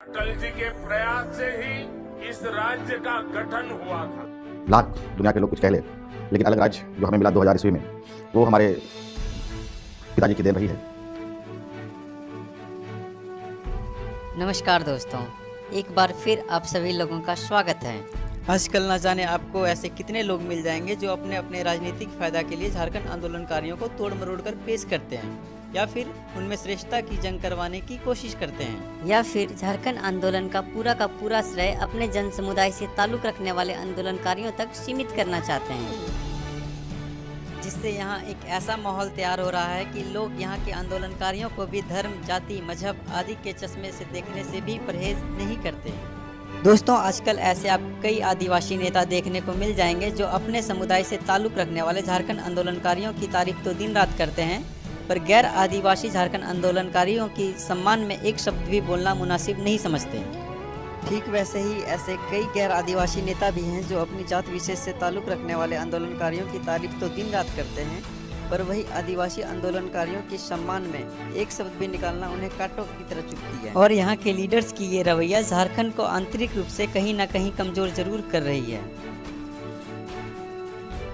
अटल जी के प्रयास से ही इस राज्य का गठन हुआ था। लाख दुनिया के लोग कुछ कह ले, लेकिन अलग राज्य जो हमें मिला 2000 ईस्वी में, वो हमारे पिताजी की देन रही है। नमस्कार दोस्तों, एक बार फिर आप सभी लोगों का स्वागत है। आजकल न जाने आपको ऐसे कितने लोग मिल जाएंगे जो अपने अपने राजनीतिक फायदा के लिए झारखंड आंदोलनकारियों को तोड़ मरोड़ कर पेश करते हैं, या फिर उनमें श्रेष्ठता की जंग करवाने की कोशिश करते हैं, या फिर झारखंड आंदोलन का पूरा श्रेय अपने जन समुदाय से ताल्लुक रखने वाले आंदोलनकारियों तक सीमित करना चाहते हैं, जिससे यहाँ एक ऐसा माहौल तैयार हो रहा है कि लोग यहाँ के आंदोलनकारियों को भी धर्म, जाति, मजहब आदि के चश्मे से देखने से भी परहेज नहीं करते। दोस्तों, आजकल ऐसे आप कई आदिवासी नेता देखने को मिल जाएंगे जो अपने समुदाय से ताल्लुक रखने वाले झारखंड आंदोलनकारियों की तारीफ तो दिन रात करते हैं, पर गैर आदिवासी झारखंड आंदोलनकारियों की सम्मान में एक शब्द भी बोलना मुनासिब नहीं समझते। ठीक वैसे ही ऐसे कई गैर आदिवासी नेता भी हैं जो अपनी जात विशेष से ताल्लुक रखने वाले आंदोलनकारियों की तारीफ तो दिन रात करते हैं, पर वही आदिवासी आंदोलनकारियों के सम्मान में एक शब्द भी निकालना उन्हें कांटों की तरह चुभती है। और यहाँ के लीडर्स की ये रवैया झारखंड को आंतरिक रूप से कहीं न कहीं कमजोर जरूर कर रही है।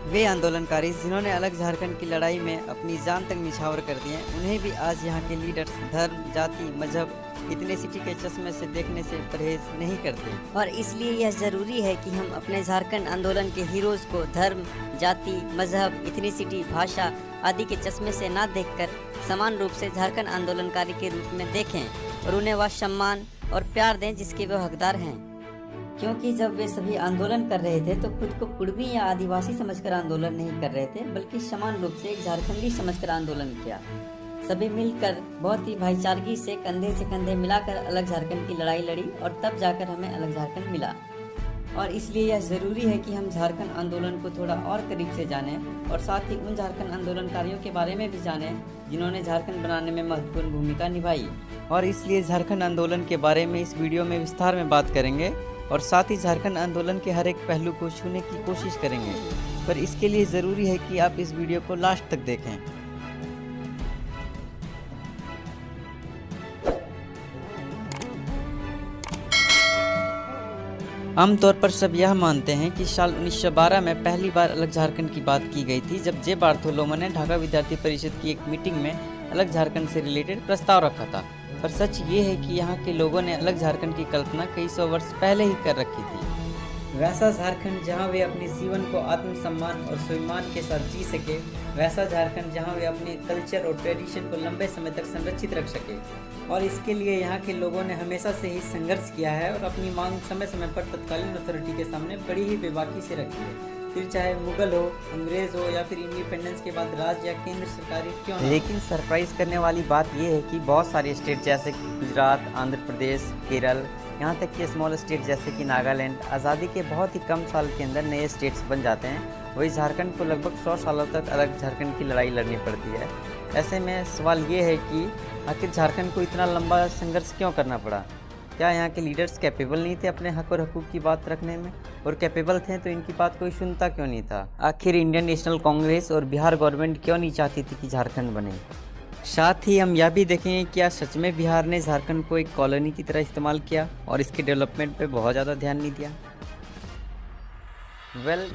वे आंदोलनकारी जिन्होंने अलग झारखंड की लड़ाई में अपनी जान तक निछावर कर दी है, उन्हें भी आज यहाँ के लीडर्स धर्म, जाति, मजहब, इथनिसिटी के चश्मे से देखने से परहेज नहीं करते। और इसलिए यह जरूरी है कि हम अपने झारखंड आंदोलन के हीरोज को धर्म, जाति, मजहब, इथनिसिटी, भाषा आदि के चश्मे से ना देखकर समान रूप से झारखंड आंदोलनकारी के रूप में देखें और उन्हें वह सम्मान और प्यार दें जिसके वे हकदार हैं। क्योंकि जब वे सभी आंदोलन कर रहे थे तो खुद को कुड़मी या आदिवासी समझकर आंदोलन नहीं कर रहे थे, बल्कि समान रूप से एक झारखंडी समझकर आंदोलन किया। सभी मिलकर बहुत ही भाईचारगी से कंधे मिलाकर अलग झारखंड की लड़ाई लड़ी और तब जाकर हमें अलग झारखंड मिला। और इसलिए यह ज़रूरी है कि हम झारखंड आंदोलन को थोड़ा और करीब से जानें और साथ ही उन झारखंड आंदोलनकारियों के बारे में भी जानें जिन्होंने झारखंड बनाने में महत्वपूर्ण भूमिका निभाई। और इसलिए झारखंड आंदोलन के बारे में इस वीडियो में विस्तार में बात करेंगे और साथ ही झारखंड आंदोलन के हर एक पहलू को छूने की कोशिश करेंगे, पर इसके लिए ज़रूरी है कि आप इस वीडियो को लास्ट तक देखें। आमतौर पर सब यह मानते हैं कि साल 1912 में पहली बार अलग झारखंड की बात की गई थी, जब जे बार्थोलोमो ने ढाका विद्यार्थी परिषद की एक मीटिंग में अलग झारखंड से रिलेटेड प्रस्ताव रखा था। पर सच ये है कि यहाँ के लोगों ने अलग झारखंड की कल्पना कई सौ वर्ष पहले ही कर रखी थी। वैसा झारखंड जहाँ वे अपने जीवन को आत्मसम्मान और स्वाभिमान के साथ जी सके, वैसा झारखंड जहाँ वे अपने कल्चर और ट्रेडिशन को लंबे समय तक संरक्षित रख सके। और इसके लिए यहाँ के लोगों ने हमेशा से ही संघर्ष किया है और अपनी मांग समय समय पर तत्कालीन अथॉरिटी के सामने बड़ी ही बेबाकी से रखी है, फिर चाहे मुगल हो, अंग्रेज हो या फिर इंडिपेंडेंस के बाद राज्य या केंद्र सरकारी क्यों न। लेकिन सरप्राइज करने वाली बात यह है कि बहुत सारे स्टेट जैसे कि गुजरात, आंध्र प्रदेश, केरल, यहाँ तक कि स्मॉल स्टेट जैसे कि नागालैंड आज़ादी के बहुत ही कम साल के अंदर नए स्टेट्स बन जाते हैं। वही झारखंड को लगभग 100 सालों तक अलग झारखंड की लड़ाई लड़नी पड़ती है। ऐसे में सवाल ये है कि आखिर झारखंड को इतना लंबा संघर्ष क्यों करना पड़ा? क्या यहाँ के लीडर्स कैपेबल नहीं थे अपने हक और हकूक़ की बात रखने में? और कैपेबल थे तो इनकी बात कोई सुनता क्यों नहीं था? आखिर इंडियन नेशनल कांग्रेस और बिहार गवर्नमेंट क्यों नहीं चाहती थी कि झारखंड बने? साथ ही हम यह भी देखेंगे क्या सच में बिहार ने झारखंड को एक कॉलोनी की तरह इस्तेमाल किया और इसके डेवलपमेंट पे बहुत ज़्यादा ध्यान नहीं दिया।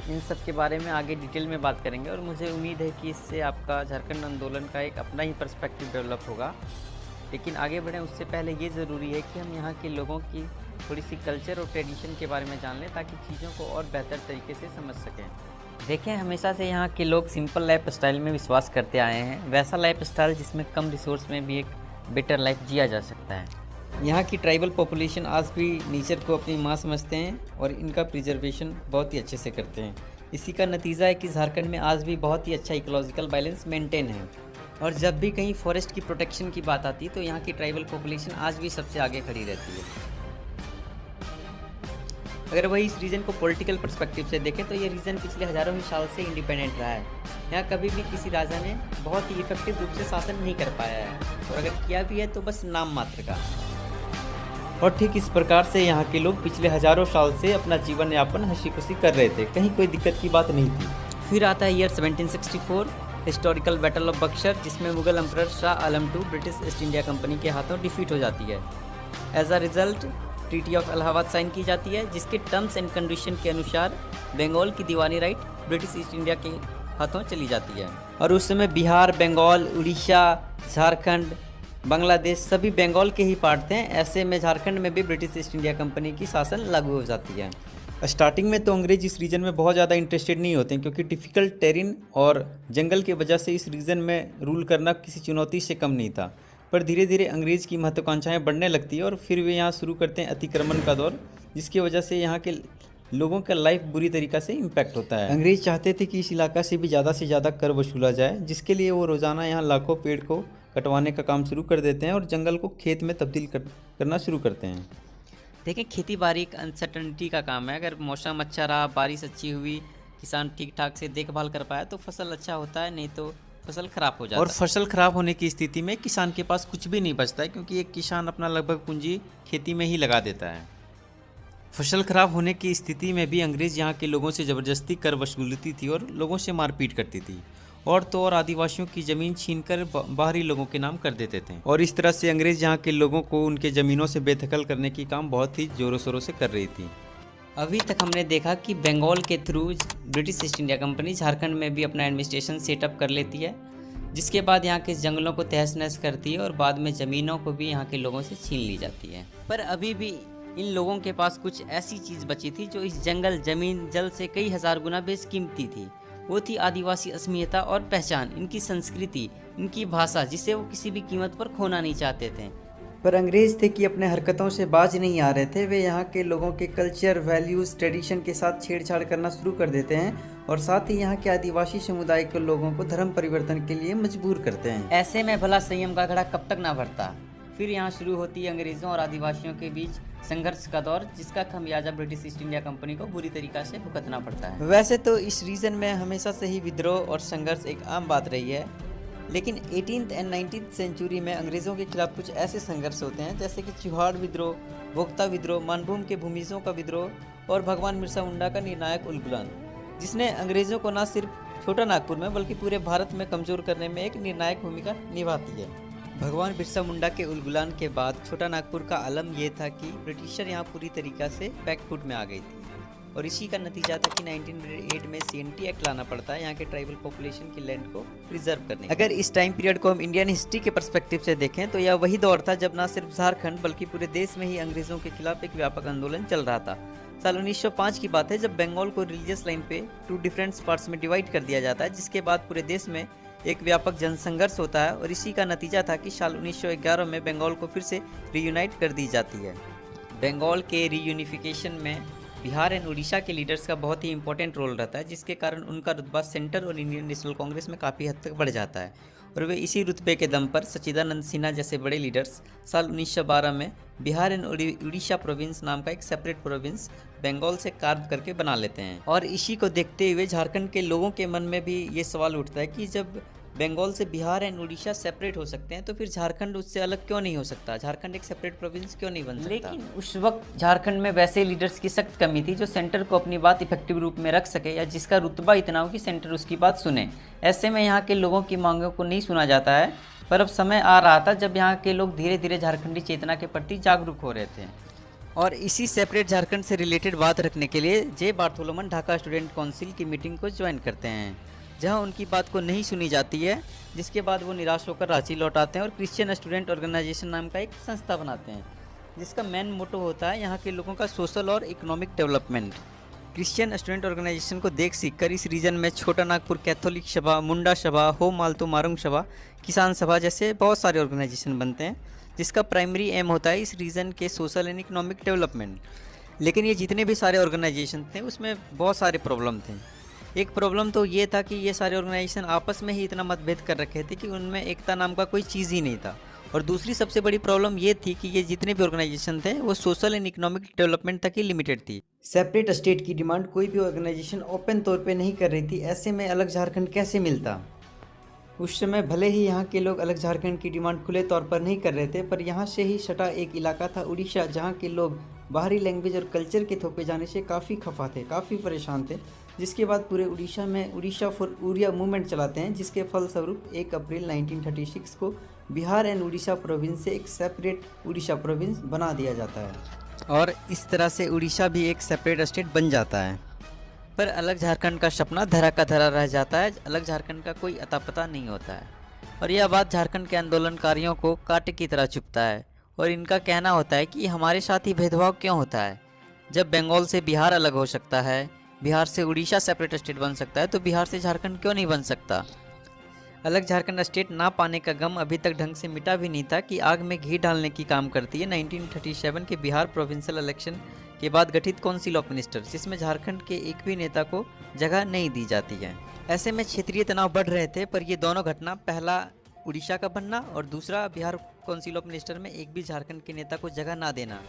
इन सब के बारे में आगे डिटेल में बात करेंगे और मुझे उम्मीद है कि इससे आपका झारखंड आंदोलन का एक अपना ही पर्सपेक्टिव डेवलप होगा। लेकिन आगे बढ़ें उससे पहले ये ज़रूरी है कि हम यहाँ के लोगों की थोड़ी सी कल्चर और ट्रेडिशन के बारे में जान लें ताकि चीज़ों को और बेहतर तरीके से समझ सकें। देखें, हमेशा से यहाँ के लोग सिंपल लाइफ स्टाइल में विश्वास करते आए हैं, वैसा लाइफ स्टाइल जिसमें कम रिसोर्स में भी एक बेटर लाइफ जिया जा सकता है। यहाँ की ट्राइबल पॉपुलेशन आज भी नेचर को अपनी माँ समझते हैं और इनका प्रिजर्वेशन बहुत ही अच्छे से करते हैं। इसी का नतीजा है कि झारखंड में आज भी बहुत ही अच्छा इकोलॉजिकल बैलेंस मेंटेन है। और जब भी कहीं फॉरेस्ट की प्रोटेक्शन की बात आती है तो यहाँ की ट्राइबल पॉपुलेशन आज भी सबसे आगे खड़ी रहती है। अगर वही इस रीजन को पॉलिटिकल पर्सपेक्टिव से देखें तो ये रीजन पिछले हज़ारों ही साल से इंडिपेंडेंट रहा है। यहाँ कभी भी किसी राजा ने बहुत ही इफेक्टिव रूप से शासन नहीं कर पाया है, और अगर किया भी है तो बस नाम मात्र का। और ठीक इस प्रकार से यहाँ के लोग पिछले हज़ारों साल से अपना जीवन यापन हंसी खुशी कर रहे थे, कहीं कोई दिक्कत की बात नहीं थी। फिर आता है year 1764, historical battle of Buxar, जिसमें Mughal emperor Shah Alam II British East India company के हाथों डिफीट हो जाती है। As a result treaty of Allahabad sign की जाती है, जिसके टर्म्स एंड कंडीशन के अनुसार बंगाल की दीवानी राइट ब्रिटिश ईस्ट इंडिया के हाथों चली जाती है। और उस समय बिहार, बंगाल, उड़ीसा, झारखंड, बांग्लादेश सभी बंगाल के ही पार्ट थे। ऐसे में झारखंड में भी ब्रिटिश ईस्ट इंडिया कंपनी की शासन लागू हो जाती है। स्टार्टिंग में तो अंग्रेज इस रीजन में बहुत ज़्यादा इंटरेस्टेड नहीं होते हैं, क्योंकि डिफ़िकल्ट टेरिन और जंगल की वजह से इस रीजन में रूल करना किसी चुनौती से कम नहीं था। पर धीरे धीरे अंग्रेज़ की महत्वाकांक्षाएं बढ़ने लगती है और फिर वे यहाँ शुरू करते हैं अतिक्रमण का दौर, जिसकी वजह से यहाँ के लोगों का लाइफ बुरी तरीक़ा से इम्पैक्ट होता है। अंग्रेज़ चाहते थे कि इस इलाका से भी ज़्यादा से ज़्यादा कर वसूला जाए, जिसके लिए वो रोज़ाना यहाँ लाखों पेड़ को कटवाने का काम शुरू कर देते हैं और जंगल को खेत में तब्दील करना शुरू करते हैं। देखिए, खेती बाड़ी एक अनसर्टनिटी का काम है। अगर मौसम अच्छा रहा, बारिश अच्छी हुई, किसान ठीक ठाक से देखभाल कर पाया तो फसल अच्छा होता है, नहीं तो फसल खराब हो जाता है। और फसल खराब होने की स्थिति में किसान के पास कुछ भी नहीं बचता है, क्योंकि एक किसान अपना लगभग पूंजी खेती में ही लगा देता है। फसल खराब होने की स्थिति में भी अंग्रेज़ यहाँ के लोगों से ज़बरदस्ती कर वसूलती थी और लोगों से मारपीट करती थी, और तो और आदिवासियों की ज़मीन छीनकर बाहरी लोगों के नाम कर देते थे। और इस तरह से अंग्रेज़ यहाँ के लोगों को उनके ज़मीनों से बेदखल करने की काम बहुत ही ज़ोरों शोरों से कर रही थी। अभी तक हमने देखा कि बंगाल के through British East India company Jharkhand में भी अपना एडमिनिस्ट्रेशन सेटअप कर लेती है, जिसके बाद यहाँ के जंगलों को तहस नहस करती है और बाद में ज़मीनों को भी यहाँ के लोगों से छीन ली जाती है। पर अभी भी इन लोगों के पास कुछ ऐसी चीज़ बची थी जो इस जंगल, ज़मीन, जल से कई हज़ार गुना बेशकीमती थी। वो थी आदिवासी अस्मियता और पहचान, इनकी संस्कृति, इनकी भाषा, जिसे वो किसी भी कीमत पर खोना नहीं चाहते थे। पर अंग्रेज़ थे कि अपने हरकतों से बाज नहीं आ रहे थे। वे यहाँ के लोगों के कल्चर, वैल्यूज़, ट्रेडिशन के साथ छेड़छाड़ करना शुरू कर देते हैं और साथ ही यहाँ के आदिवासी समुदाय के लोगों को धर्म परिवर्तन के लिए मजबूर करते हैं। ऐसे में भला संयम का घड़ा कब तक ना भरता। फिर यहाँ शुरू होती है अंग्रेज़ों और आदिवासियों के बीच संघर्ष का दौर, जिसका खमियाजा ब्रिटिश ईस्ट इंडिया कंपनी को बुरी तरीक़ा से भुगतना पड़ता है। वैसे तो इस रीजन में हमेशा से ही विद्रोह और संघर्ष एक आम बात रही है, लेकिन 18th एंड 19th सेंचुरी में अंग्रेज़ों के खिलाफ कुछ ऐसे संघर्ष होते हैं, जैसे कि चुहाड़ विद्रोह, भोक्ता विद्रोह, मानभूम के भूमिजों का विद्रोह और भगवान बिरसा मुंडा का निर्णायक उलगुलान, जिसने अंग्रेज़ों को न सिर्फ छोटा नागपुर में बल्कि पूरे भारत में कमज़ोर करने में एक निर्णायक भूमिका निभाती है। भगवान बिरसा मुंडा के उलगुलान के बाद छोटा नागपुर का आलम यह था कि ब्रिटिशर यहाँ पूरी तरीक़ा से बैकफुट में आ गई थी, और इसी का नतीजा था कि 1908 में CNT एक्ट लाना पड़ता है यहाँ के ट्राइबल पॉपुलेशन की लैंड को प्रिजर्व करने। अगर इस टाइम पीरियड को हम इंडियन हिस्ट्री के पर्सपेक्टिव से देखें तो यह वही दौर था जब न सिर्फ झारखंड बल्कि पूरे देश में ही अंग्रेज़ों के खिलाफ एक व्यापक आंदोलन चल रहा था। साल 1905 की बात है, जब बंगाल को रिलीजियस लाइन पे 2 डिफरेंट पार्ट्स में डिवाइड कर दिया जाता है, जिसके बाद पूरे देश में एक व्यापक जनसंघर्ष होता है, और इसी का नतीजा था कि साल 1911 में बंगाल को फिर से रीयूनाइट कर दी जाती है। बंगाल के रीयूनिफिकेशन में बिहार एंड उड़ीसा के लीडर्स का बहुत ही इंपॉर्टेंट रोल रहता है, जिसके कारण उनका रुतबा सेंटर और इंडियन नेशनल कांग्रेस में काफ़ी हद तक बढ़ जाता है, और वे इसी रुतबे के दम पर सच्चिदानंद सिन्हा जैसे बड़े लीडर्स साल 1912 में बिहार एंड उड़ीसा प्रोविंस नाम का एक सेपरेट प्रोविंस बंगाल से कार्व करके बना लेते हैं। और इसी को देखते हुए झारखंड के लोगों के मन में भी ये सवाल उठता है कि जब बंगाल से बिहार एंड उड़ीसा सेपरेट हो सकते हैं तो फिर झारखंड उससे अलग क्यों नहीं हो सकता, झारखंड एक सेपरेट प्रोविंस क्यों नहीं बन सकता। लेकिन उस वक्त झारखंड में वैसे लीडर्स की सख्त कमी थी जो सेंटर को अपनी बात इफेक्टिव रूप में रख सके, या जिसका रुतबा इतना हो कि सेंटर उसकी बात सुने। ऐसे में यहाँ के लोगों की मांगों को नहीं सुना जाता है, पर अब समय आ रहा था जब यहाँ के लोग धीरे धीरे झारखंडी चेतना के प्रति जागरूक हो रहे थे। और इसी सेपरेट झारखंड से रिलेटेड बात रखने के लिए जे बार्थोलोमन ढाका स्टूडेंट काउंसिल की मीटिंग को ज्वाइन करते हैं, जहां उनकी बात को नहीं सुनी जाती है, जिसके बाद वो निराश होकर रांची लौट आते हैं और क्रिश्चियन स्टूडेंट ऑर्गेनाइजेशन नाम का एक संस्था बनाते हैं, जिसका मेन मोटो होता है यहाँ के लोगों का सोशल और economic development. Christian student organisation को देख सीख कर इस रीजन में छोटा नागपुर कैथोलिक सभा, मुंडा सभा, हो मालतो मारुंग सभा, किसान सभा जैसे बहुत सारे ऑर्गेनाइजेशन बनते हैं, जिसका प्राइमरी एम होता है इस रीजन के सोशल एंड इकोनॉमिक डेवलपमेंट। लेकिन ये जितने भी सारे ऑर्गेनाइजेशन थे उसमें बहुत सारे प्रॉब्लम थे। एक प्रॉब्लम तो ये था कि ये सारे ऑर्गेनाइजेशन आपस में ही इतना मतभेद कर रखे थे कि उनमें एकता नाम का कोई चीज़ ही नहीं था। और दूसरी सबसे बड़ी प्रॉब्लम ये थी कि ये जितने भी ऑर्गेनाइजेशन थे वो सोशल एंड इकोनॉमिक डेवलपमेंट तक ही लिमिटेड थी। सेपरेट स्टेट की डिमांड कोई भी ऑर्गेनाइजेशन ओपन तौर पे नहीं कर रही थी। ऐसे में अलग झारखंड कैसे मिलता। उस समय भले ही यहाँ के लोग अलग झारखंड की डिमांड खुले तौर पर नहीं कर रहे थे, पर यहाँ से ही सटा एक इलाका था उड़ीसा, जहाँ के लोग बाहरी लैंग्वेज और कल्चर के थोपे जाने से काफ़ी खफा थे, काफ़ी परेशान थे। जिसके बाद पूरे उड़ीसा में उड़ीसा फॉर उड़िया मूवमेंट चलाते हैं, जिसके फलस्वरूप 1 अप्रैल 1936 को बिहार एंड उड़ीसा प्रोविंस से एक सेपरेट उड़ीसा प्रोविंस बना दिया जाता है और इस तरह से उड़ीसा भी एक सेपरेट स्टेट बन जाता है। पर अलग झारखंड का सपना धरा का धरा रह जाता है, अलग झारखंड का कोई अता पता नहीं होता है और यह बात झारखंड के आंदोलनकारियों को कांटे की तरह चुभता है और इनका कहना होता है कि हमारे साथ ही भेदभाव क्यों होता है। जब बंगाल से बिहार अलग हो सकता है, बिहार से उड़ीसा सेपरेट स्टेट बन सकता है, तो बिहार से झारखंड क्यों नहीं बन सकता। अलग झारखंड स्टेट ना पाने का गम अभी तक ढंग से मिटा भी नहीं था कि आग में घी डालने की काम करती है 1937 के बिहार प्रोविंशियल इलेक्शन के बाद गठित काउंसिल ऑफ मिनिस्टर्स, जिसमें झारखंड के एक भी नेता को जगह नहीं दी जाती है। ऐसे में क्षेत्रीय तनाव बढ़ रहे थे, पर ये दोनों घटना, पहला उड़ीसा का बनना और दूसरा बिहार काउंसिल ऑफ मिनिस्टर में एक भी झारखंड के नेता को जगह ना देना,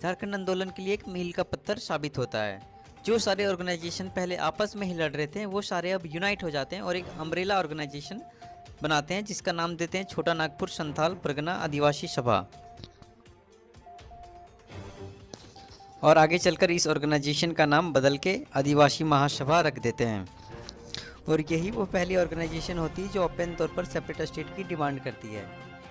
झारखंड आंदोलन के लिए एक मील का पत्थर साबित होता है। जो सारे ऑर्गेनाइजेशन पहले आपस में ही लड़ रहे थे, वो सारे अब यूनाइट हो जाते हैं और एक अम्ब्रेला ऑर्गेनाइजेशन बनाते हैं, जिसका नाम देते हैं छोटा नागपुर संथाल परगना आदिवासी सभा। और आगे चलकर इस ऑर्गेनाइजेशन का नाम बदल के आदिवासी महासभा रख देते हैं और यही वो पहली ऑर्गेनाइजेशन होती है जो ओपन तौर पर सेपरेट स्टेट की डिमांड करती है।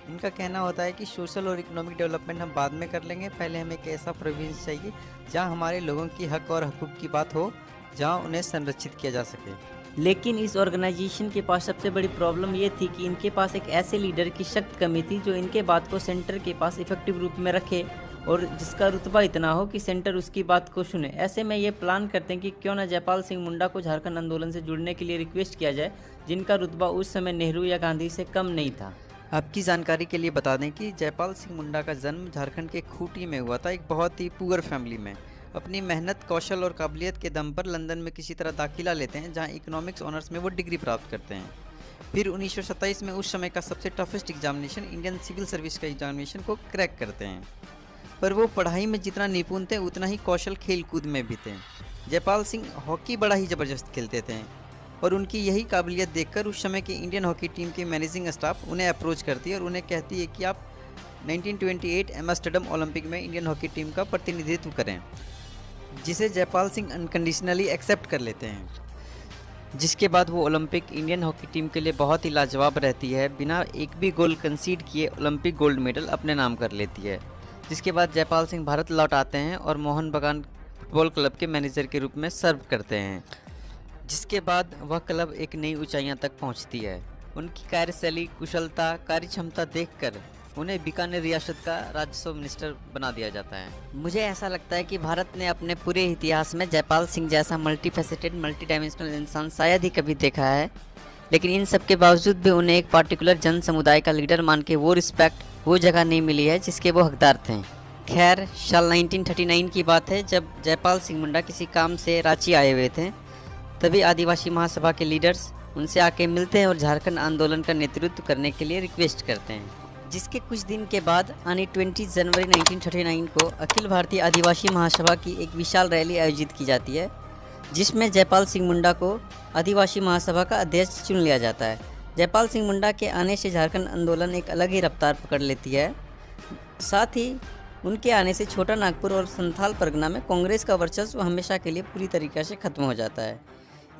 इनका कहना होता है कि सोशल और इकोनॉमिक डेवलपमेंट हम बाद में कर लेंगे, पहले हमें एक ऐसा प्रोविंस चाहिए जहां हमारे लोगों की हक और हकूक़ की बात हो, जहां उन्हें संरक्षित किया जा सके। लेकिन इस ऑर्गेनाइजेशन के पास सबसे बड़ी प्रॉब्लम ये थी कि इनके पास एक ऐसे लीडर की सख्त कमी थी जो इनके बात को सेंटर के पास इफेक्टिव रूप में रखे और जिसका रुतबा इतना हो कि सेंटर उसकी बात को सुने। ऐसे में ये प्लान करते हैं कि क्यों ना जयपाल सिंह मुंडा को झारखंड आंदोलन से जुड़ने के लिए रिक्वेस्ट किया जाए, जिनका रुतबा उस समय नेहरू या गांधी से कम नहीं था। आपकी जानकारी के लिए बता दें कि जयपाल सिंह मुंडा का जन्म झारखंड के खूंटी में हुआ था, एक बहुत ही पुअर फैमिली में। अपनी मेहनत, कौशल और काबिलियत के दम पर लंदन में किसी तरह दाखिला लेते हैं, जहां इकोनॉमिक्स ऑनर्स में वो डिग्री प्राप्त करते हैं। फिर 1927 में उस समय का सबसे toughest examination Indian civil service का एग्जामिनेशन को क्रैक करते हैं। पर वो पढ़ाई में जितना निपुण थे उतना ही कौशल खेल कूद में भी थे। जयपाल सिंह हॉकी बड़ा ही ज़बरदस्त खेलते थे और उनकी यही काबिलियत देखकर उस समय की इंडियन हॉकी टीम की मैनेजिंग स्टाफ उन्हें अप्रोच करती है और उन्हें कहती है कि आप 1928 एम्स्टर्डम ओलंपिक में इंडियन हॉकी टीम का प्रतिनिधित्व करें, जिसे जयपाल सिंह अनकंडीशनली एक्सेप्ट कर लेते हैं। जिसके बाद वो ओलंपिक इंडियन हॉकी टीम के लिए बहुत ही लाजवाब रहती है, बिना एक भी गोल कंसीड किए ओलंपिक गोल्ड मेडल अपने नाम कर लेती है। जिसके बाद जयपाल सिंह भारत लौट आते हैं और मोहन बगान फुटबॉल क्लब के मैनेजर के रूप में सर्व करते हैं, जिसके बाद वह क्लब एक नई ऊंचाइयां तक पहुंचती है। उनकी कार्यशैली, कुशलता, कार्यक्षमता देखकर उन्हें बीकानेर रियासत का राजस्व मिनिस्टर बना दिया जाता है। मुझे ऐसा लगता है कि भारत ने अपने पूरे इतिहास में जयपाल सिंह जैसा मल्टी फैसेटेड, मल्टी डायमेंशनल इंसान शायद ही कभी देखा है, लेकिन इन सब के बावजूद भी उन्हें एक पार्टिकुलर जन समुदाय का लीडर मान के वो रिस्पेक्ट, वो जगह नहीं मिली है जिसके वो हकदार थे। खैर, साल 1939 की बात है, जब जयपाल सिंह मुंडा किसी काम से रांची आए हुए थे, तभी आदिवासी महासभा के लीडर्स उनसे आके मिलते हैं और झारखंड आंदोलन का नेतृत्व करने के लिए रिक्वेस्ट करते हैं। जिसके कुछ दिन के बाद यानी 20 जनवरी 1939 को अखिल भारतीय आदिवासी महासभा की एक विशाल रैली आयोजित की जाती है, जिसमें जयपाल सिंह मुंडा को आदिवासी महासभा का अध्यक्ष चुन लिया जाता है। जयपाल सिंह मुंडा के आने से झारखंड आंदोलन एक अलग ही रफ्तार पकड़ लेती है। साथ ही उनके आने से छोटा नागपुर और संथाल परगना में कांग्रेस का वर्चस्व हमेशा के लिए पूरी तरीके से खत्म हो जाता है।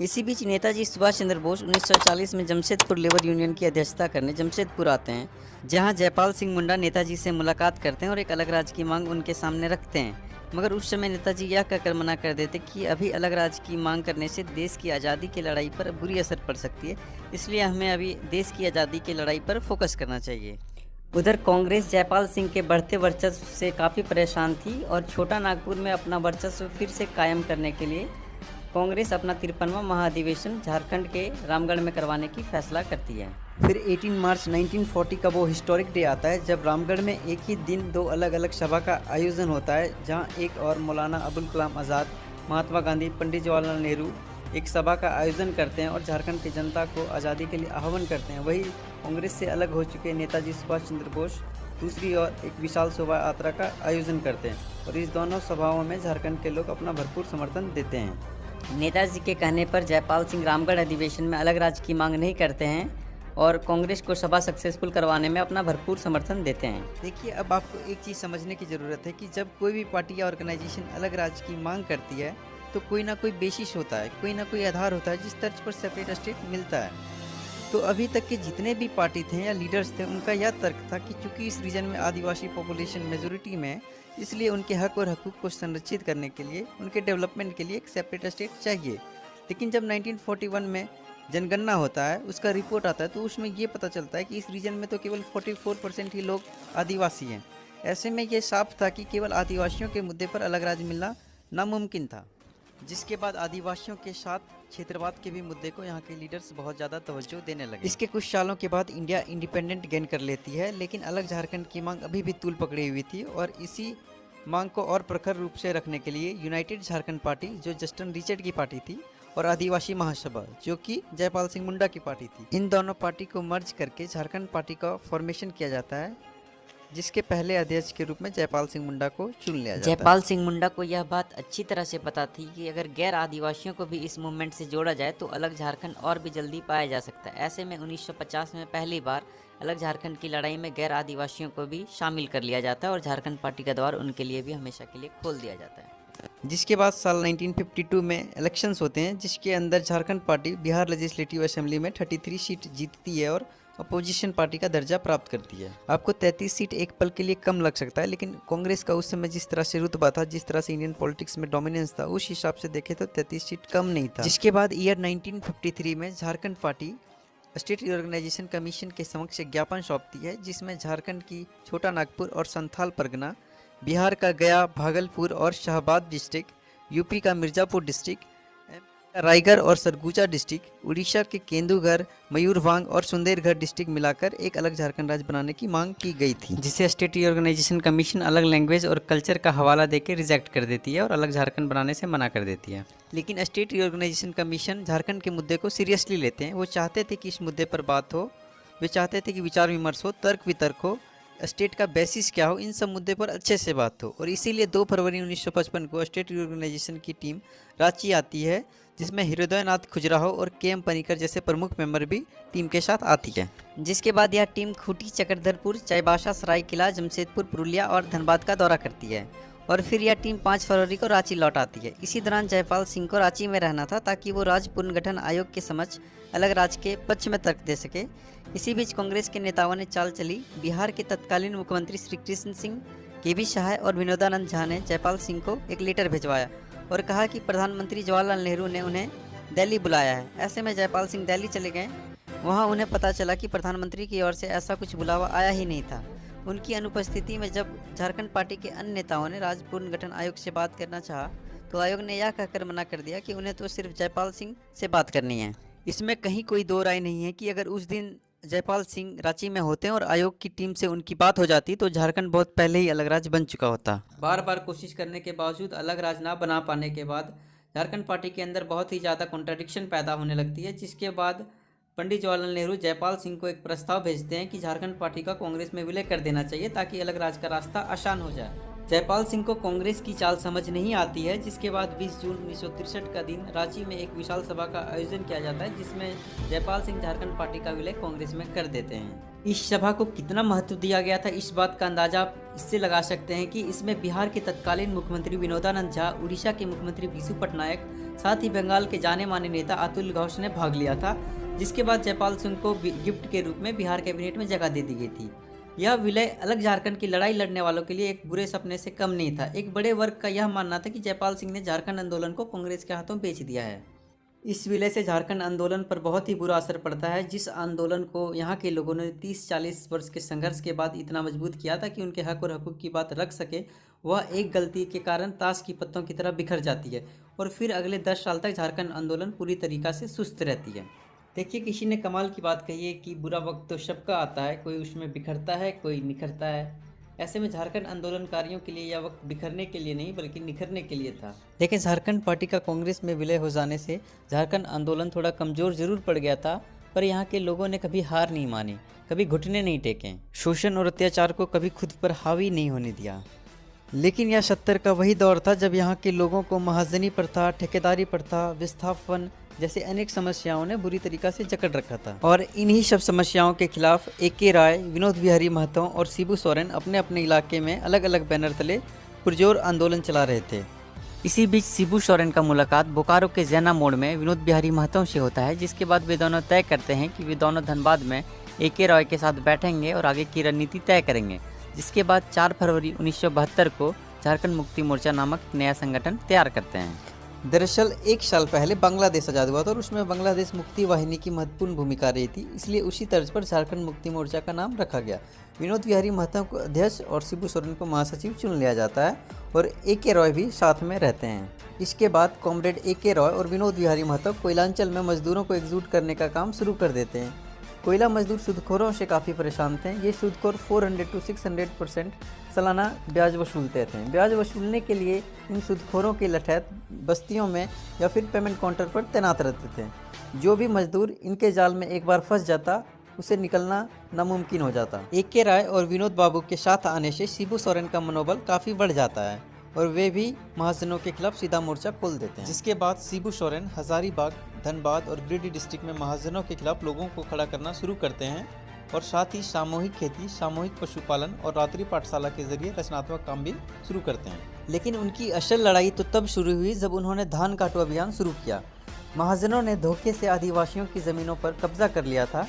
इसी बीच नेताजी सुभाष चंद्र बोस 1940 में जमशेदपुर लेबर यूनियन की अध्यक्षता करने जमशेदपुर आते हैं, जहां जयपाल सिंह मुंडा नेताजी से मुलाकात करते हैं और एक अलग राज्य की मांग उनके सामने रखते हैं। मगर उस समय नेताजी यह कहकर मना कर देते कि अभी अलग राज्य की मांग करने से देश की आज़ादी की लड़ाई पर बुरी असर पड़ सकती है, इसलिए हमें अभी देश की आज़ादी की लड़ाई पर फोकस करना चाहिए। उधर कांग्रेस जयपाल सिंह के बढ़ते वर्चस्व से काफ़ी परेशान थी और छोटा नागपुर में अपना वर्चस्व फिर से कायम करने के लिए कांग्रेस अपना 53वां महाधिवेशन झारखंड के रामगढ़ में करवाने की फैसला करती है। फिर 18 मार्च 1940 का वो हिस्टोरिक डे आता है जब रामगढ़ में एक ही दिन दो अलग अलग सभा का आयोजन होता है, जहां एक और मौलाना अबुल कलाम आज़ाद, महात्मा गांधी, पंडित जवाहरलाल नेहरू एक सभा का आयोजन करते हैं और झारखंड की जनता को आज़ादी के लिए आह्वान करते हैं। वही कांग्रेस से अलग हो चुके नेताजी सुभाष चंद्र बोस दूसरी ओर एक विशाल शोभा यात्रा का आयोजन करते हैं और इस दोनों सभाओं में झारखंड के लोग अपना भरपूर समर्थन देते हैं। नेताजी के कहने पर जयपाल सिंह रामगढ़ अधिवेशन में अलग राज्य की मांग नहीं करते हैं और कांग्रेस को सभा सक्सेसफुल करवाने में अपना भरपूर समर्थन देते हैं। देखिए, अब आपको एक चीज़ समझने की ज़रूरत है कि जब कोई भी पार्टी या ऑर्गेनाइजेशन अलग राज्य की मांग करती है तो कोई ना कोई बेसिस होता है, कोई ना कोई आधार होता है जिस तर्ज पर सेपरेट स्टेट मिलता है। तो अभी तक के जितने भी पार्टी थे या लीडर्स थे, उनका यह तर्क था कि चूंकि इस रीजन में आदिवासी पॉपुलेशन मेजोरिटी में है, इसलिए उनके हक और हकूक़ को संरक्षित करने के लिए, उनके डेवलपमेंट के लिए एक सेपरेट स्टेट चाहिए। लेकिन जब 1941 में जनगणना होता है, उसका रिपोर्ट आता है, तो उसमें ये पता चलता है कि इस रीजन में तो केवल 44% ही लोग आदिवासी हैं। ऐसे में ये साफ था कि केवल आदिवासियों के मुद्दे पर अलग राज्य मिलना नामुमकिन था, जिसके बाद आदिवासियों के साथ क्षेत्रवाद के भी मुद्दे को यहाँ के लीडर्स बहुत ज़्यादा तवज्जो देने लगे। इसके कुछ सालों के बाद इंडिया इंडिपेंडेंट गेन कर लेती है, लेकिन अलग झारखंड की मांग अभी भी तूल पकड़ी हुई थी और इसी मांग को और प्रखर रूप से रखने के लिए यूनाइटेड झारखंड पार्टी, जो जस्टिन रिचर्ड की पार्टी थी, और आदिवासी महासभा, जो कि जयपाल सिंह मुंडा की पार्टी थी, इन दोनों पार्टी को मर्ज करके झारखंड पार्टी का फॉर्मेशन किया जाता है, जिसके पहले अध्यक्ष के रूप में जयपाल सिंह मुंडा को चुन लिया जाता है। जयपाल सिंह मुंडा को यह बात अच्छी तरह से पता थी कि अगर गैर आदिवासियों को भी इस मूवमेंट से जोड़ा जाए तो अलग झारखंड और भी जल्दी पाया जा सकता है। ऐसे में 1950 में पहली बार अलग झारखंड की लड़ाई में गैर आदिवासियों को भी शामिल कर लिया जाता है और झारखंड पार्टी का द्वार उनके लिए भी हमेशा के लिए खोल दिया जाता है। जिसके बाद साल 1952 में इलेक्शंस होते हैं, जिसके अंदर Jharkhand party Bihar legislative assembly में 33 सीट जीतती है और अपोजिशन पार्टी का दर्जा प्राप्त करती है। आपको 33 सीट एक पल के लिए कम लग सकता है, लेकिन कांग्रेस का उस समय जिस तरह से रुतबा था, जिस तरह से इंडियन पॉलिटिक्स में डोमिनेंस था, उस हिसाब से देखे तो 33 सीट कम नहीं था। जिसके बाद ईयर 1953 में Jharkhand party state reorganisation commission के समक्ष एक ज्ञापन सौंपती है, जिसमें झारखंड की छोटा नागपुर और संथाल परगना, बिहार का गया, भागलपुर और शाहबाद डिस्ट्रिक्ट, यूपी का मिर्ज़ापुर डिस्ट्रिक्ट, रायगढ़ और सरगुजा डिस्ट्रिक्ट, उड़ीसा के केंदुघर, मयूरभंज और सुंदरगढ़ डिस्ट्रिक्ट मिलाकर एक अलग झारखंड राज्य बनाने की मांग की गई थी, जिसे स्टेट रिऑर्गेनाइजेशन कमीशन अलग लैंग्वेज और कल्चर का हवाला देकर रिजेक्ट कर देती है और अलग झारखंड बनाने से मना कर देती है। लेकिन स्टेट रिऑर्गेनाइजेशन कमीशन झारखंड के मुद्दे को सीरियसली लेते हैं। वो चाहते थे कि इस मुद्दे पर बात हो, वे चाहते थे कि विचार विमर्श हो, तर्क वितर्क हो, स्टेट का बेसिस क्या हो, इन सब मुद्दे पर अच्छे से बात हो। और इसीलिए 2 फरवरी 1955 को स्टेट रिऑर्गेनाइजेशन की टीम रांची आती है, जिसमें हृदयनाथ खुजराहो और के.एम. पनिकर जैसे प्रमुख मेंबर भी टीम के साथ आती है। जिसके बाद यह टीम खूंटी, चक्रधरपुर, चाईबासा, सरायकेला, जमशेदपुर, पुरुलिया और धनबाद का दौरा करती है और फिर यह टीम 5 फरवरी को रांची लौट आती है। इसी दौरान जयपाल सिंह को रांची में रहना था ताकि वो राज्य पुनर्गठन आयोग के समक्ष अलग राज्य के पक्ष में तर्क दे सके। इसी बीच कांग्रेस के नेताओं ने चाल चली। बिहार के तत्कालीन मुख्यमंत्री श्री कृष्ण सिंह, के.बी. सहाय और विनोदानंद झा ने जयपाल सिंह को एक लेटर भिजवाया और कहा कि प्रधानमंत्री जवाहरलाल नेहरू ने उन्हें दिल्ली बुलाया है। ऐसे में जयपाल सिंह दिल्ली चले गए। वहां उन्हें पता चला कि प्रधानमंत्री की ओर से ऐसा कुछ बुलावा आया ही नहीं था। उनकी अनुपस्थिति में जब झारखंड पार्टी के अन्य नेताओं ने राज्य पुनर्गठन आयोग से बात करना चाहा तो आयोग ने यह कहकर मना कर दिया कि उन्हें तो सिर्फ जयपाल सिंह से बात करनी है। इसमें कहीं कोई दो राय नहीं है कि अगर उस दिन जयपाल सिंह रांची में होते और आयोग की टीम से उनकी बात हो जाती तो झारखंड बहुत पहले ही अलग राज्य बन चुका होता। बार बार कोशिश करने के बावजूद अलग राज्य ना बना पाने के बाद झारखंड पार्टी के अंदर बहुत ही ज़्यादा कॉन्ट्रडिक्शन पैदा होने लगती है, जिसके बाद पंडित जवाहरलाल नेहरू जयपाल सिंह को एक प्रस्ताव भेजते हैं कि झारखंड पार्टी का कांग्रेस में विलय कर देना चाहिए ताकि अलग राज्य का रास्ता आसान हो जाए। जयपाल सिंह को कांग्रेस की चाल समझ नहीं आती है, जिसके बाद 20 जून 1963 का दिन रांची में एक विशाल सभा का आयोजन किया जाता है, जिसमें जयपाल सिंह झारखंड पार्टी का विलय कांग्रेस में कर देते हैं। इस सभा को कितना महत्व दिया गया था, इस बात का अंदाजा आप इससे लगा सकते हैं कि इसमें बिहार के तत्कालीन मुख्यमंत्री विनोदानंद झा, उड़ीसा के मुख्यमंत्री विशु पटनायक, साथ ही बंगाल के जाने माने नेता अतुल घोष ने भाग लिया था। जिसके बाद जयपाल सिंह को गिफ्ट के रूप में बिहार कैबिनेट में जगह दे दी गई थी। यह विलय अलग झारखंड की लड़ाई लड़ने वालों के लिए एक बुरे सपने से कम नहीं था। एक बड़े वर्ग का यह मानना था कि जयपाल सिंह ने झारखंड आंदोलन को कांग्रेस के हाथों बेच दिया है। इस विलय से झारखंड आंदोलन पर बहुत ही बुरा असर पड़ता है, जिस आंदोलन को यहाँ के लोगों ने 30-40 वर्ष के संघर्ष के बाद इतना मजबूत किया था कि उनके हक और हकूक़ की बात रख सके, वह एक गलती के कारण ताश की पत्तों की तरह बिखर जाती है और फिर अगले 10 साल तक झारखंड आंदोलन पूरी तरीक़ा से सुस्त रहती है। देखिए, किसी ने कमाल की बात कही है कि बुरा वक्त तो सबका आता है, कोई उसमें बिखरता है, कोई निखरता है। ऐसे में झारखंड आंदोलनकारियों के लिए यह वक्त बिखरने के लिए नहीं बल्कि निखरने के लिए था। लेकिन झारखंड पार्टी का कांग्रेस में विलय हो जाने से झारखंड आंदोलन थोड़ा कमज़ोर जरूर पड़ गया था, पर यहाँ के लोगों ने कभी हार नहीं मानी, कभी घुटने नहीं टेके, शोषण और अत्याचार को कभी खुद पर हावी नहीं होने दिया। लेकिन यह 70 का वही दौर था जब यहाँ के लोगों को महाजनी प्रथा, ठेकेदारी प्रथा, विस्थापन, जैसे अनेक समस्याओं ने बुरी तरीका से जकड़ रखा था। और इन्हीं सब समस्याओं के खिलाफ AK राय, विनोद बिहारी महतो और शिबू सोरेन अपने अपने इलाके में अलग अलग बैनर तले पुरजोर आंदोलन चला रहे थे। इसी बीच शिबू सोरेन का मुलाकात बोकारो के जैना मोड़ में विनोद बिहारी महतो से होता है, जिसके बाद वे दोनों तय करते हैं कि वे दोनों धनबाद में AK राय के साथ बैठेंगे और आगे की रणनीति तय करेंगे। जिसके बाद 4 फरवरी 1972 को झारखंड मुक्ति मोर्चा नामक एक नया संगठन तैयार करते हैं। दरअसल 1 साल पहले बांग्लादेश आज़ाद हुआ था और उसमें बांग्लादेश मुक्ति वाहिनी की महत्वपूर्ण भूमिका रही थी, इसलिए उसी तर्ज पर झारखंड मुक्ति मोर्चा का नाम रखा गया। विनोद बिहारी महतो को अध्यक्ष और शिबू सोरेन को महासचिव चुन लिया जाता है और AK रॉय भी साथ में रहते हैं। इसके बाद कॉमरेड AK रॉय और विनोद बिहारी महतो कोयलांचल में मजदूरों को एकजुट करने का काम शुरू कर देते हैं। कोयला मजदूर सूदखोरों से काफ़ी परेशान थे। ये सूदखोर 400 to 600% सालाना ब्याज वसूलते थे। ब्याज वसूलने के लिए इन सूदखोरों के लठैत बस्तियों में या फिर पेमेंट काउंटर पर तैनात रहते थे। जो भी मजदूर इनके जाल में एक बार फंस जाता उसे निकलना नामुमकिन हो जाता। AK राय और विनोद बाबू के साथ आने से शिबू सोरेन का मनोबल काफ़ी बढ़ जाता है और वे भी महाजनों के खिलाफ सीधा मोर्चा खोल देते हैं। जिसके बाद शिबू सोरेन हजारीबाग, धनबाद और गिरिडीह डिस्ट्रिक्ट में महाजनों के खिलाफ लोगों को खड़ा करना शुरू करते हैं और साथ ही सामूहिक खेती, सामूहिक पशुपालन और रात्रि पाठशाला के जरिए रचनात्मक काम भी शुरू करते हैं। लेकिन उनकी असल लड़ाई तो तब शुरू हुई जब उन्होंने धान काटो अभियान शुरू किया। महाजनों ने धोखे से आदिवासियों की ज़मीनों पर कब्जा कर लिया था।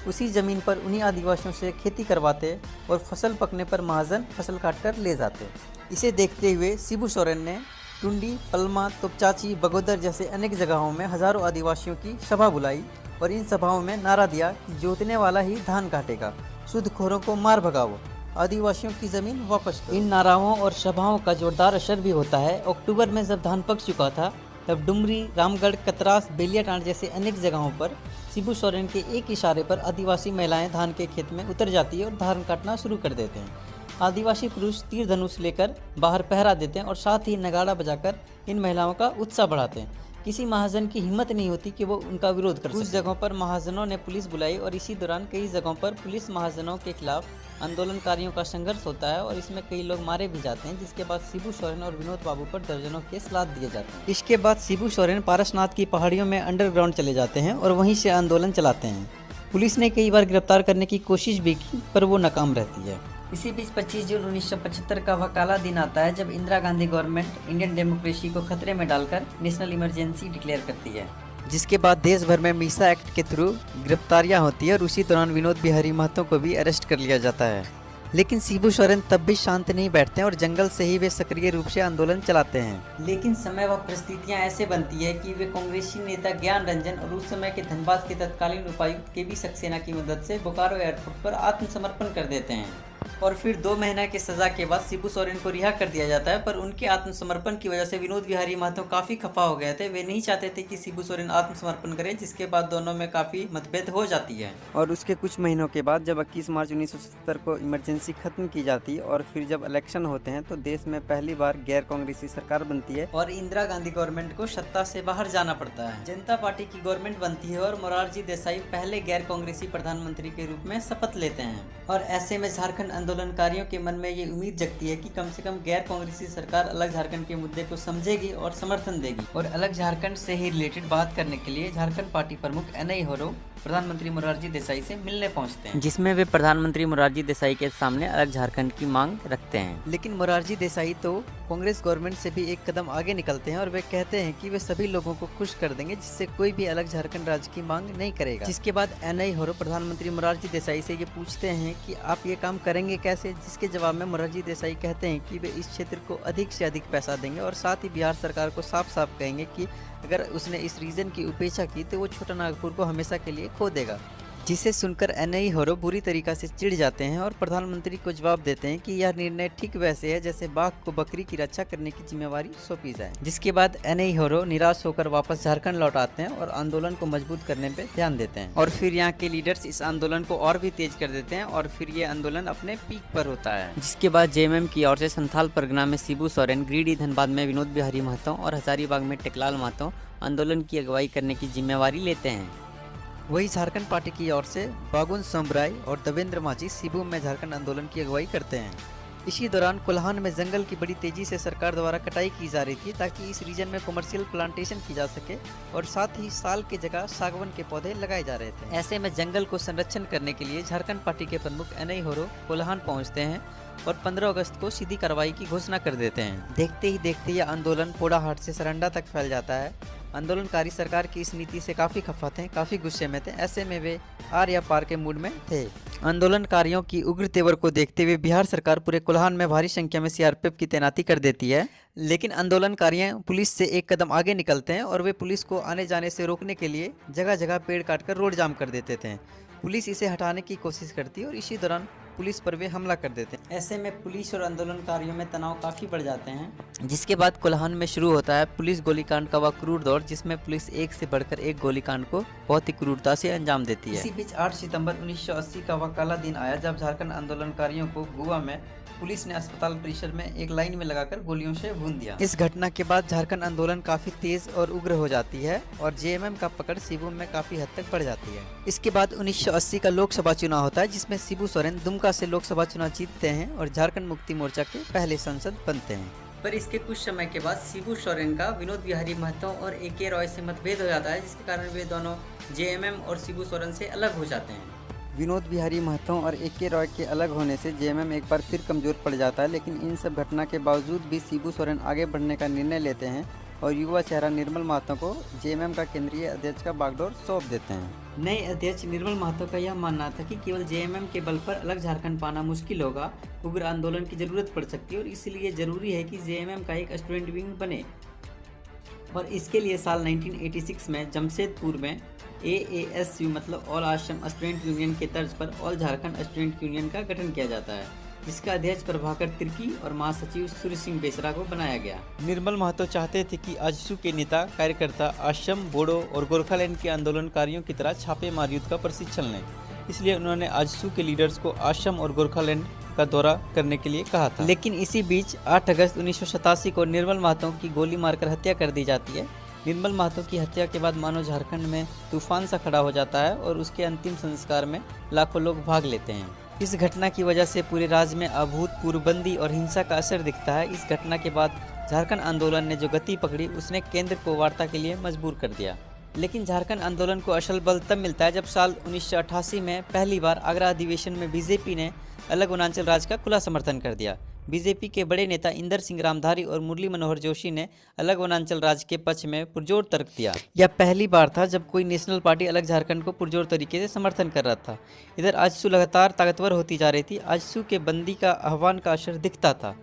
उसी ज़मीन पर उन्हीं आदिवासियों से खेती करवाते और फसल पकने पर महाजन फसल काट कर ले जाते। इसे देखते हुए शिबू सोरेन ने टुंडी, पलमा, तोपचाची, बगोदर जैसे अनेक जगहों में हजारों आदिवासियों की सभा बुलाई और इन सभाओं में नारा दिया कि जोतने वाला ही धान काटेगा, सूदखोरों को मार भगाओ, आदिवासियों की ज़मीन वापस करो। इन नाराओं और सभाओं का जोरदार असर भी होता है। अक्टूबर में जब धान पक चुका था तब डुमरी, रामगढ़, कतरास, बेलियाटांड जैसे अनेक जगहों पर शिबू सोरेन के एक इशारे पर आदिवासी महिलाएं धान के खेत में उतर जाती है और धान काटना शुरू कर देते हैं। आदिवासी पुरुष तीर धनुष लेकर बाहर पहरा देते हैं और साथ ही नगाड़ा बजाकर इन महिलाओं का उत्साह बढ़ाते हैं। किसी महाजन की हिम्मत नहीं होती कि वो उनका विरोध कर सके। कुछ जगहों पर महाजनों ने पुलिस बुलाई और इसी दौरान कई जगहों पर पुलिस महाजनों के खिलाफ आंदोलनकारियों का संघर्ष होता है और इसमें कई लोग मारे भी जाते हैं। जिसके बाद शिबू सोरेन और विनोद बाबू पर दर्जनों केस लाद दिए जाते हैं। इसके बाद शिबू सोरेन पारसनाथ की पहाड़ियों में अंडरग्राउंड चले जाते हैं और वहीं से आंदोलन चलाते हैं। पुलिस ने कई बार गिरफ्तार करने की कोशिश भी की पर वो नाकाम रहती है। इसी बीच 25 जून 1975 का वह काला दिन आता है जब Indira Gandhi government Indian democracy को खतरे में डालकर नेशनल इमरजेंसी डिक्लेयर करती है। जिसके बाद देश भर में मीसा एक्ट के थ्रू गिरफ्तारियां होती है और उसी दौरान विनोद बिहारी महतो को भी अरेस्ट कर लिया जाता है। लेकिन शिबू सोरेन तब भी शांत नहीं बैठते हैं और जंगल से ही वे सक्रिय रूप से आंदोलन चलाते हैं। लेकिन समय व परिस्थितियां ऐसे बनती है कि वे कांग्रेसी नेता ज्ञान रंजन और उस समय के धनबाद के तत्कालीन उपायुक्त KB सक्सेना की मदद से बोकारो एयरपोर्ट पर आत्मसमर्पण कर देते हैं और फिर 2 महीने की सजा के बाद शिबू सोरेन को रिहा कर दिया जाता है। पर उनके आत्मसमर्पण की वजह से विनोद बिहारी महतो काफी खफा हो गए थे। वे नहीं चाहते थे कि शिबू सोरेन आत्मसमर्पण करे, जिसके बाद दोनों में काफी मतभेद हो जाती है। और उसके कुछ महीनों के बाद जब 21 मार्च 1970 को इमरजेंसी खत्म की जाती है और फिर जब इलेक्शन होते हैं तो देश में पहली बार गैर कांग्रेसी सरकार बनती है और इंदिरा गांधी गवर्नमेंट को सत्ता से बाहर जाना पड़ता है। जनता पार्टी की गवर्नमेंट बनती है और मोरारजी देसाई पहले गैर कांग्रेसी प्रधानमंत्री के रूप में शपथ लेते हैं। और ऐसे में झारखंड आंदोलनकारियों के मन में ये उम्मीद जगती है कि कम से कम गैर कांग्रेसी सरकार अलग झारखंड के मुद्दे को समझेगी और समर्थन देगी। और अलग झारखंड से ही रिलेटेड बात करने के लिए झारखंड पार्टी प्रमुख NI होरो प्रधानमंत्री मोरारजी देसाई से मिलने पहुंचते हैं, जिसमें वे प्रधानमंत्री मोरारजी देसाई के सामने अलग झारखंड की मांग रखते हैं। लेकिन मोरारजी देसाई तो कांग्रेस गवर्नमेंट से भी एक कदम आगे निकलते हैं और वे कहते हैं कि वे सभी लोगों को खुश कर देंगे जिससे कोई भी अलग झारखंड राज्य की मांग नहीं करेगा। जिसके बाद NI होरो प्रधानमंत्री मोरारजी देसाई से ये पूछते हैं कि आप ये काम करेंगे कैसे, जिसके जवाब में मोरारजी देसाई कहते हैं कि वे इस क्षेत्र को अधिक से अधिक पैसा देंगे और साथ ही बिहार सरकार को साफ साफ कहेंगे कि अगर उसने इस रीजन की उपेक्षा की तो वो छोटा नागपुर को हमेशा के लिए खो देगा। जिसे सुनकर NI होरो बुरी तरीका से चिढ़ जाते हैं और प्रधानमंत्री को जवाब देते हैं कि यह निर्णय ठीक वैसे है जैसे बाघ को बकरी की रक्षा करने की जिम्मेवारी सौंपी जाए। जिसके बाद NI होरो निराश होकर वापस झारखंड लौट आते हैं और आंदोलन को मजबूत करने पे ध्यान देते हैं और फिर यहाँ के लीडर्स इस आंदोलन को और भी तेज कर देते हैं और फिर ये आंदोलन अपने पीक पर होता है। जिसके बाद JMM की ओर से संथाल परगना में शिबू सोरेन, गिरिडीह धनबाद में विनोद बिहारी महतो और हजारीबाग में टेकलाल महतो आंदोलन की अगुवाई करने की जिम्मेवारी लेते हैं। वही झारखंड पार्टी की ओर से बागुन सोमराय और देवेंद्र माझी शिबू में झारखंड आंदोलन की अगुवाई करते हैं। इसी दौरान कोल्हान में जंगल की बड़ी तेजी से सरकार द्वारा कटाई की जा रही थी ताकि इस रीजन में कमर्शियल प्लांटेशन की जा सके और साथ ही साल की जगह सागवान के पौधे लगाए जा रहे थे। ऐसे में जंगल को संरक्षण करने के लिए झारखंड पार्टी के प्रमुख एनआई होरो कोल्हान पहुंचते हैं और 15 अगस्त को सीधी कार्रवाई की घोषणा कर देते हैं। देखते ही देखते यह आंदोलन पोड़ाहाट से सरंडा तक फैल जाता है। आंदोलनकारी सरकार की इस नीति से काफी खफा थे, काफी गुस्से में थे। ऐसे में वे आर या पार के मूड में थे। आंदोलनकारियों की उग्र तेवर को देखते हुए बिहार सरकार पूरे कोल्हान में भारी संख्या में सीआरपीएफ की तैनाती कर देती है, लेकिन आंदोलनकारियों पुलिस से एक कदम आगे निकलते हैं और वे पुलिस को आने जाने से रोकने के लिए जगह जगह पेड़ काटकर रोड जाम कर देते थे। पुलिस इसे हटाने की कोशिश करती है और इसी दौरान पुलिस पर वे हमला कर देते हैं। ऐसे में पुलिस और आंदोलनकारियों में तनाव काफी बढ़ जाते हैं, जिसके बाद कोल्हान में शुरू होता है पुलिस गोलीकांड का वह क्रूर दौर, जिसमें पुलिस एक से बढ़कर एक गोलीकांड को बहुत ही क्रूरता से अंजाम देती है। इसी बीच 8 सितंबर 1980 का वह काला दिन आया जब झारखंड आंदोलनकारियों को गोवा में पुलिस ने अस्पताल परिसर में एक लाइन में लगाकर गोलियों से भून दिया। इस घटना के बाद झारखंड आंदोलन काफी तेज और उग्र हो जाती है और जेएमएम का पकड़ शिबू में काफी हद तक बढ़ जाती है। इसके बाद 1980 का लोकसभा चुनाव होता है, जिसमें शिबू सोरेन दुमका से लोकसभा चुनाव जीतते हैं और झारखंड मुक्ति मोर्चा के पहले सांसद बनते हैं। पर इसके कुछ समय के बाद शिबू सोरेन का विनोद बिहारी महतो और ए.के. रॉय से मतभेद हो जाता है, जिसके कारण वे दोनों जेएमएम और शिबू सोरेन से अलग हो जाते हैं। विनोद बिहारी महतो और ए.के. रॉय के अलग होने से जेएमएम एक बार फिर कमजोर पड़ जाता है, लेकिन इन सब घटना के बावजूद भी शिबू सोरेन आगे बढ़ने का निर्णय लेते हैं और युवा चेहरा निर्मल महतो को जेएमएम का केंद्रीय अध्यक्ष का बागडोर सौंप देते हैं। नए अध्यक्ष निर्मल महतो का यह मानना था कि केवल जेएमएम के बल पर अलग झारखंड पाना मुश्किल होगा, उग्र आंदोलन की जरूरत पड़ सकती है और इसलिए जरूरी है कि जेएमएम का एक स्टूडेंट विंग बने। और इसके लिए साल 1986 में जमशेदपुर में AASU मतलब ऑल आसम स्टूडेंट यूनियन के तर्ज पर ऑल झारखंड स्टूडेंट यूनियन का गठन किया जाता है, जिसका अध्यक्ष प्रभाकर तिर्की और महासचिव सूर्य सिंह बेसरा को बनाया गया। निर्मल महतो चाहते थे कि आजसू के नेता कार्यकर्ता असम, बोडो और गोरखालैंड के आंदोलनकारियों की तरह छापेमार युद्ध का प्रशिक्षण लें, इसलिए उन्होंने आजसू के लीडर्स को असम और गोरखालैंड का दौरा करने के लिए कहा था। लेकिन इसी बीच 8 अगस्त 1987 को निर्मल महतो की गोली मारकर हत्या कर दी जाती है। निर्मल महतो की हत्या के बाद मानो झारखंड में तूफान सा खड़ा हो जाता है और उसके अंतिम संस्कार में लाखों लोग भाग लेते हैं। इस घटना की वजह से पूरे राज्य में अभूतपूर्व बंदी और हिंसा का असर दिखता है। इस घटना के बाद झारखंड आंदोलन ने जो गति पकड़ी उसने केंद्र को वार्ता के लिए मजबूर कर दिया। लेकिन झारखंड आंदोलन को असल बल तब मिलता है जब साल 1988 में पहली बार आगरा अधिवेशन में बीजेपी ने अलग वनांचल राज्य का खुला समर्थन कर दिया। बीजेपी के बड़े नेता इंदर सिंह रामधारी और मुरली मनोहर जोशी ने अलग वनांचल राज्य के पक्ष में पुरजोर तर्क दिया। यह पहली बार था जब कोई नेशनल पार्टी अलग झारखंड को पुरजोर तरीके से समर्थन कर रहा था। इधर आजसू लगातार ताकतवर होती जा रही थी। आजसू के बंदी का आह्वान का असर दिखता था।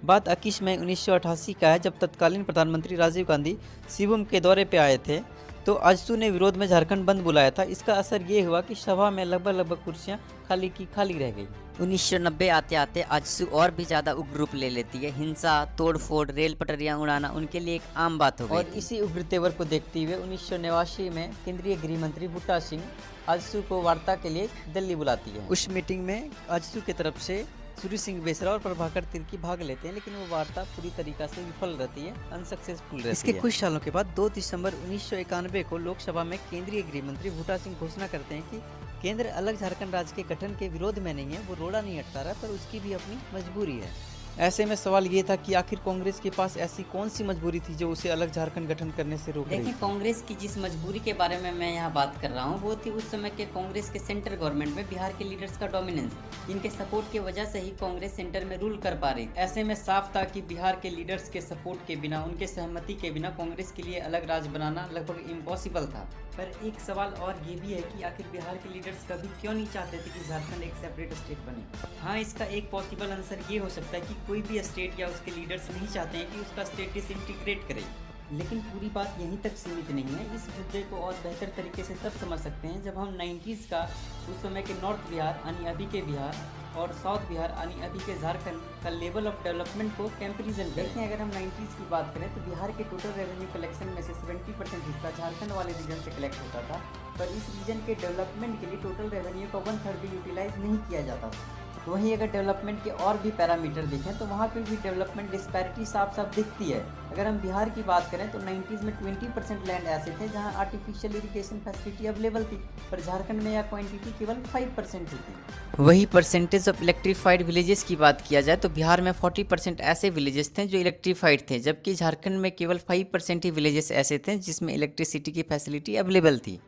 बात 21 मई 1988 का है, जब तत्कालीन प्रधानमंत्री राजीव गांधी शिवम के दौरे पे आए थे तो आजसू ने विरोध में झारखंड बंद बुलाया था। इसका असर ये हुआ कि सभा में लगभग कुर्सियां खाली की खाली रह गई। 1990 आते आते आजसू और भी ज्यादा उग्र रूप ले लेती है। हिंसा, तोड़फोड़, रेल पटरियां उड़ाना उनके लिए एक आम बात हो गई। और इसी उग्र तेवर को देखते हुए 1989 में केंद्रीय गृह मंत्री बूटा सिंह आजसू को वार्ता के लिए दिल्ली बुलाती है। उस मीटिंग में आजसू की तरफ से सूर्य सिंह बेसरा और प्रभाकर तिर्की भाग लेते हैं, लेकिन वो वार्ता पूरी तरीका से विफल रहती है, अनसक्सेसफुल रहती है। इसके कुछ सालों के बाद 2 दिसंबर 1991 को लोकसभा में केंद्रीय गृह मंत्री बूटा सिंह घोषणा करते हैं कि केंद्र अलग झारखंड राज्य के गठन के विरोध में नहीं है, वो रोड़ा नहीं अटका रहा, पर उसकी भी अपनी मजबूरी है। ऐसे में सवाल ये था कि आखिर कांग्रेस के पास ऐसी कौन सी मजबूरी थी जो उसे अलग झारखंड गठन करने से रोक रही? देखिए, कांग्रेस की जिस मजबूरी के बारे में मैं यहाँ बात कर रहा हूँ वो थी उस समय के कांग्रेस के सेंटर गवर्नमेंट में बिहार के लीडर्स का डोमिनेंस, जिनके सपोर्ट की वजह से ही कांग्रेस सेंटर में रूल कर पा रही। ऐसे में साफ था कि बिहार के लीडर्स के सपोर्ट के बिना, उनके सहमति के बिना कांग्रेस के लिए अलग राज्य बनाना लगभग इम्पॉसिबल था। पर एक सवाल और ये भी है कि आखिर बिहार के लीडर्स कभी क्यों नहीं चाहते थे कि झारखंड एक सेपरेट स्टेट बने? हाँ, इसका एक पॉसिबल आंसर ये हो सकता है कि कोई भी स्टेट या उसके लीडर्स नहीं चाहते हैं कि उसका स्टेट डिसइंटीग्रेट करे। लेकिन पूरी बात यहीं तक सीमित नहीं है। इस मुद्दे को और बेहतर तरीके से तब समझ सकते हैं जब हम 90s का, उस समय के नॉर्थ बिहार यानी अभी के बिहार और साउथ बिहार यानी अभी के झारखंड का लेवल ऑफ डेवलपमेंट को कंपैरिजन देखें। अगर हम 90s की बात करें तो बिहार के टोटल रेवेन्यू कलेक्शन में से 70% हिस्सा झारखंड वाले रीजन से कलेक्ट होता था, पर इस रीजन के डेवलपमेंट के लिए टोटल रेवेन्यू का 1/3 भी यूटिलाइज नहीं किया जाता था। वहीं अगर डेवलपमेंट के और भी पैरामीटर देखें तो वहाँ पर भी डेवलपमेंट डिस्पैरिटी साफ साफ दिखती है। अगर हम बिहार की बात करें तो 90s में 20% लैंड ऐसे थे जहाँ आर्टिफिशियल इरिगेशन फैसिलिटी अवेलेबल थी, पर झारखंड में यह क्वांटिटी केवल 5% ही थी। वही परसेंटेज ऑफ इलेक्ट्रीफाइड विलेजेस की बात किया जाए तो बिहार में 40% ऐसे विलेजेस थे जो इलेक्ट्रीफाइड थे, जबकि झारखंड में केवल 5% ही विलेजेस ऐसे थे जिसमें इलेक्ट्रिसिटी की फैसिलिटी अवेलेबल थी।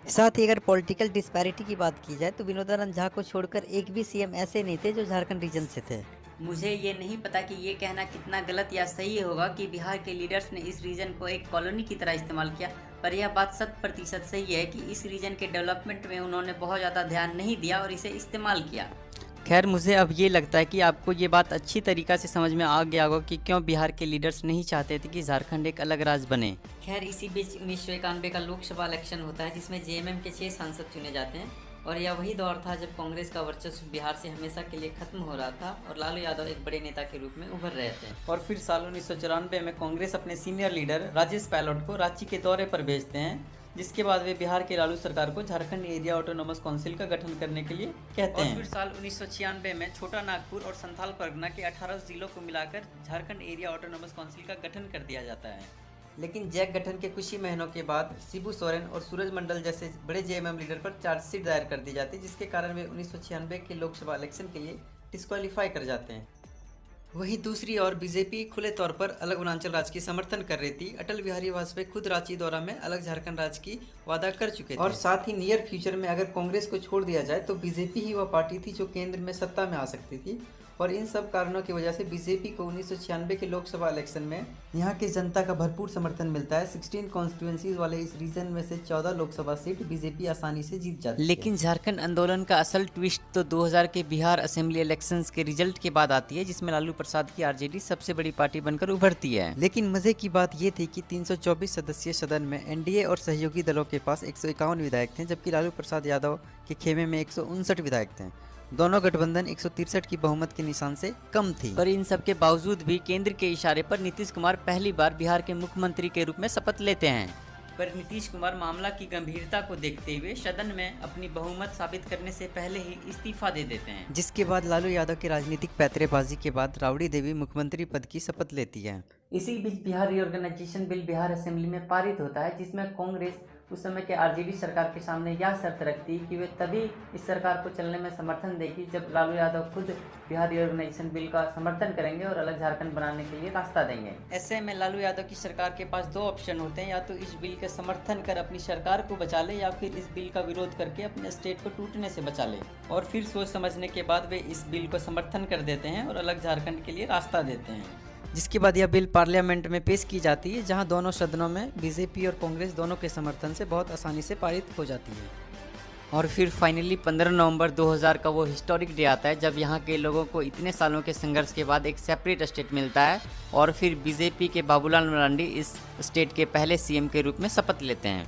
साथ ही अगर पॉलिटिकल डिस्पैरिटी की बात की जाए तो विनोदानंद झा को छोड़कर एक भी सीएम ऐसे नहीं थे जो झारखंड रीजन से थे। मुझे ये नहीं पता कि ये कहना कितना गलत या सही होगा कि बिहार के लीडर्स ने इस रीजन को एक कॉलोनी की तरह इस्तेमाल किया, पर यह बात 100% सही है कि इस रीजन के डेवलपमेंट में उन्होंने बहुत ज़्यादा ध्यान नहीं दिया और इसे इस्तेमाल किया। खैर मुझे अब ये लगता है कि आपको ये बात अच्छी तरीक़ा से समझ में आ गया होगा कि क्यों बिहार के लीडर्स नहीं चाहते थे कि झारखंड एक अलग राज्य बने। खैर इसी बीच 1991 का लोकसभा इलेक्शन होता है जिसमें जेएमएम के 6 सांसद चुने जाते हैं और यह वही दौर था जब कांग्रेस का वर्चस्व बिहार से हमेशा के लिए खत्म हो रहा था और लालू यादव एक बड़े नेता के रूप में उभर रहे थे। और फिर साल 1994 में कांग्रेस अपने सीनियर लीडर राजेश पायलट को रांची के दौरे पर भेजते हैं, जिसके बाद वे बिहार के लालू सरकार को झारखंड एरिया ऑटोनोमस काउंसिल का गठन करने के लिए कहते हैं। और फिर साल 1996 में छोटा नागपुर और संथाल परगना के 18 जिलों को मिलाकर झारखंड एरिया ऑटोनोमस काउंसिल का गठन कर दिया जाता है। लेकिन जैक गठन के कुछ ही महीनों के बाद शिबू सोरेन और सूरज मंडल जैसे बड़े जेएमएम लीडर पर चार्जशीट दायर कर दी जाती है, जिसके कारण वे 1996 के लोकसभा इलेक्शन के लिए डिस्क्वालीफाई कर जाते हैं। वहीं दूसरी ओर बीजेपी खुले तौर पर अलग अरुणाचल राज्य की समर्थन कर रही थी। अटल बिहारी वाजपेयी खुद रांची दौरा में अलग झारखंड राज्य की वादा कर चुके थे और साथ ही नियर फ्यूचर में अगर कांग्रेस को छोड़ दिया जाए तो बीजेपी ही वह पार्टी थी जो केंद्र में सत्ता में आ सकती थी। और इन सब कारणों की वजह से बीजेपी को 1996 के लोकसभा इलेक्शन में यहाँ की जनता का भरपूर समर्थन मिलता है। 16 कॉन्स्टिट्यूएंसीज वाले इस रीजन में से 14 लोकसभा सीट बीजेपी आसानी से जीत जाती है। लेकिन झारखंड आंदोलन का असल ट्विस्ट तो 2000 के बिहार असेंबली इलेक्शंस के रिजल्ट के बाद आती है, जिसमें लालू प्रसाद की आरजेडी सबसे बड़ी पार्टी बनकर उभरती है। लेकिन मजे की बात ये थी कि 324 सदस्यीय सदन में एनडीए और सहयोगी दलों के पास 151 विधायक थे, जबकि लालू प्रसाद यादव के खेमे में 159 विधायक थे। दोनों गठबंधन 163 की बहुमत के निशान से कम थी। पर इन सब के बावजूद भी केंद्र के इशारे पर नीतीश कुमार पहली बार बिहार के मुख्यमंत्री के रूप में शपथ लेते हैं। पर नीतीश कुमार मामला की गंभीरता को देखते हुए सदन में अपनी बहुमत साबित करने से पहले ही इस्तीफा दे देते हैं, जिसके बाद लालू यादव की राजनीतिक पैतरेबाजी के बाद राबड़ी देवी मुख्यमंत्री पद की शपथ लेती है। इसी बीच Bihar reorganisation bill Bihar assembly में पारित होता है, जिसमें कांग्रेस उस समय के आरजेडी सरकार के सामने यह शर्त रखती कि वे तभी इस सरकार को चलने में समर्थन देगी जब लालू यादव खुद बिहार रीऑर्गेनाइजेशन बिल का समर्थन करेंगे और अलग झारखंड बनाने के लिए रास्ता देंगे। ऐसे में लालू यादव की सरकार के पास 2 ऑप्शन होते हैं, या तो इस बिल का समर्थन कर अपनी सरकार को बचा ले या फिर इस बिल का विरोध करके अपने स्टेट को टूटने से बचा ले। और फिर सोच समझने के बाद वे इस बिल को समर्थन कर देते हैं और अलग झारखंड के लिए रास्ता देते हैं, जिसके बाद यह बिल पार्लियामेंट में पेश की जाती है, जहां दोनों सदनों में बीजेपी और कांग्रेस दोनों के समर्थन से बहुत आसानी से पारित हो जाती है। और फिर फाइनली 15 नवंबर 2000 का वो हिस्टोरिक डे आता है जब यहाँ के लोगों को इतने सालों के संघर्ष के बाद एक सेपरेट स्टेट मिलता है और फिर बीजेपी के बाबूलाल मरांडी इस स्टेट के पहले सीएम के रूप में शपथ लेते हैं।